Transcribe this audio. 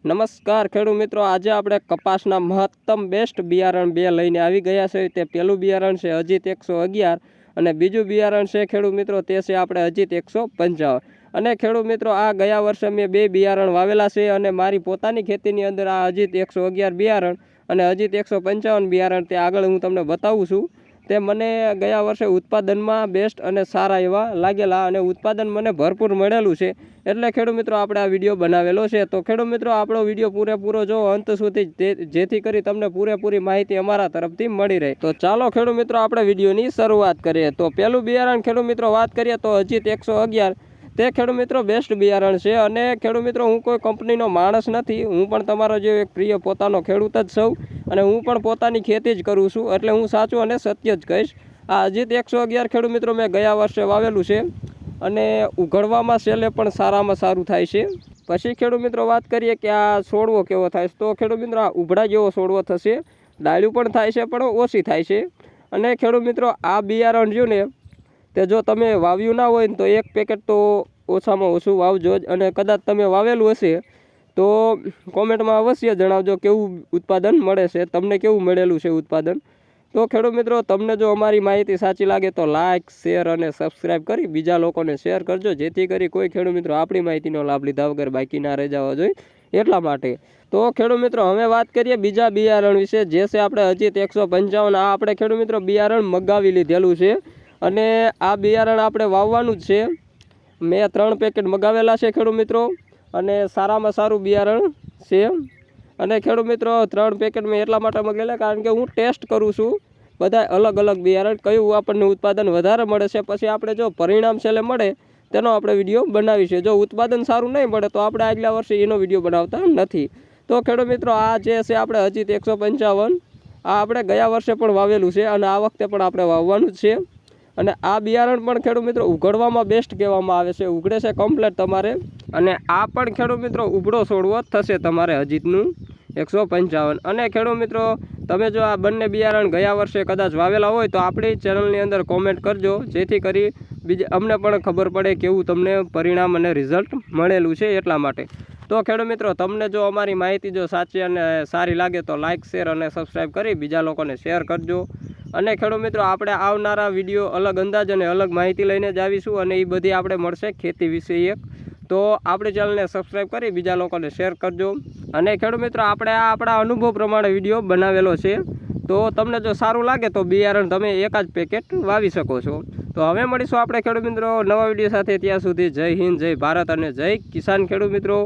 નમસ્કાર ખેડૂત મિત્રો, આજે આપણે કપાસના મહત્તમ બેસ્ટ બિયારણ 2 લઈને આવી ગયા છે। તે પહેલું બિયારણ છે અજીત 111 અને બીજું બિયારણ છે ખેડૂત મિત્રો તે છે આપણે અજીત 155। અને ખેડૂત મિત્રો, આ ગયા વર્ષે મેં 2 બિયારણ વાવેલા છે અને મારી પોતાની ખેતીની અંદર આ અજીત 111 બિયારણ અને અજીત 155 બિયારણ તે આગળ હું તમને બતાવું છું। તે મને ગયા વર્ષે ઉત્પાદનમાં બેસ્ટ અને સારા એવા લાગેલા અને ઉત્પાદન મને ભરપૂર મળેલું છે। એટલે ખેડૂત મિત્રો, આપણે આ વિડીયો બનાવેલો છે। તો ખેડૂત મિત્રો, આપણો વિડીયો પૂરેપૂરો જો અંત સુધી, જેથી કરી તમને પૂરેપૂરી માહિતી અમારા તરફથી મળી રહે। તો ચાલો ખેડૂત મિત્રો, આપણે વિડીયોની શરૂઆત કરીએ। તો પહેલું બિયારણ ખેડૂત મિત્રો વાત કરીએ તો અજીત 111 તે ખેડૂત મિત્રો બેસ્ટ બિયારણ છે। અને ખેડૂત મિત્રો, હું કોઈ કંપનીનો માણસ નથી, હું પણ તમારો જે એક પ્રિય પોતાનો ખેડૂત જ છું અને હું પણ પોતાની ખેતી જ કરું છું, એટલે હું સાચું અને સત્ય જ કહીશ। આ અજીત 111 ખેડૂત મિત્રો મેં ગયા વર્ષે વાવેલું છે અને ઉઘડવામાં સેલે પણ સારામાં સારું થાય છે। પછી ખેડૂત મિત્રો વાત કરીએ કે આ છોડવો કેવો થાય, તો ખેડૂત મિત્રો આ ઉભડા જેવો છોડવો થશે, ડાળ્યું પણ થાય છે પણ ઓછી થાય છે। અને ખેડૂત મિત્રો, આ બિયારણ જો ને તે જો તમે વાવ્યું ના હોય ને તો એક પેકેટ તો ઓછામાં ઓછું વાવજો જ। અને કદાચ તમે વાવેલું હશે તો કોમેન્ટમાં અવશ્ય જણાવજો કેવું ઉત્પાદન મળે છે, તમને કેવું મળેલું છે ઉત્પાદન। તો ખેડૂત મિત્રો, તમને જો અમારી માહિતી સાચી લાગે તો લાઇક, શેર અને સબસ્ક્રાઈબ કરી બીજા લોકોને શેર કરજો, જેથી કરી કોઈ ખેડૂત મિત્રો આપણી માહિતીનો લાભ લીધા વગર બાકી ના રહી જવા જોઈએ, એટલા માટે। તો ખેડૂત મિત્રો, હવે વાત કરીએ બીજા બિયારણ વિશે, જે છે આપણે અજીત 155। આ આપણે ખેડૂત મિત્રો બિયારણ મગાવી લીધેલું છે અને આ બિયારણ આપણે વાવવાનું જ છે। મેં 3 પેકેટ મગાવેલા છે ખેડૂત મિત્રો અને સારામાં સારું બિયારણ છે। અને ખેડૂત મિત્રો, 3 પેકેટ મેં એટલા માટે મગાવેલા કારણ કે હું ટેસ્ટ કરું છું બધા અલગ અલગ બિયારણ કયું આપણને ઉત્પાદન વધારે મળે છે, પછી આપણે જો પરિણામ છેલ્લે મળે તેનો આપણે વિડીયો બનાવીશું। જો ઉત્પાદન સારું નહીં મળે તો આપણે આગલા વર્ષે એનો વિડીયો બનાવતા નથી। તો ખેડૂત મિત્રો, આ જે છે આપણે અજીત 155 આ આપણે ગયા વર્ષે પણ વાવેલું છે અને આ વખતે પણ આપણે વાવવાનું જ છે। અને આ બિયારણ પણ ખેડૂત મિત્રો ઉઘડવામાં બેસ્ટ કહેવામાં આવે છે, ઉઘડે છે કમ્પ્લેટ તમારે। અને આ પણ ખેડૂત મિત્રો ઉભડો છોડવો થશે તમારે અજીતનું 155। અને ખેડૂત મિત્રો, તમે જો આ બંને બિયારણ ગયા વર્ષે કદાચ વાવેલા હોય તો આપણી ચેનલની અંદર કોમેન્ટ કરજો, જેથી કરી અમને પણ ખબર પડે કેવું તમને પરિણામ અને રિઝલ્ટ મળેલું છે, એટલા માટે। તો ખેડૂત મિત્રો, તમને જો અમારી માહિતી જો સાચી અને સારી લાગે તો લાઇક, શેર અને સબસ્ક્રાઈબ કરી બીજા લોકોને શેર કરજો। અને ખેડૂત મિત્રો, આપણે આવનારા વિડીયો અલગ અંદાજ અને અલગ માહિતી લઈને જ આવીશું અને એ બધી આપણે મળશે ખેતી વિશે એક। તો આપણી ચેનલને સબસ્ક્રાઈબ કરી બીજા લોકોને શેર કરજો। અને ખેડૂત મિત્રો, આપણે આ આપણા અનુભવ પ્રમાણે વિડીયો બનાવેલો છે, તો તમને જો સારું લાગે તો બિયારણ તમે એક જ પેકેટ વાવી શકો છો। તો હવે મળીશું આપણે ખેડૂત મિત્રો નવા વિડીયો સાથે, ત્યાં સુધી જય હિન્દ, જય ભારત અને જય કિસાન ખેડૂત મિત્રો।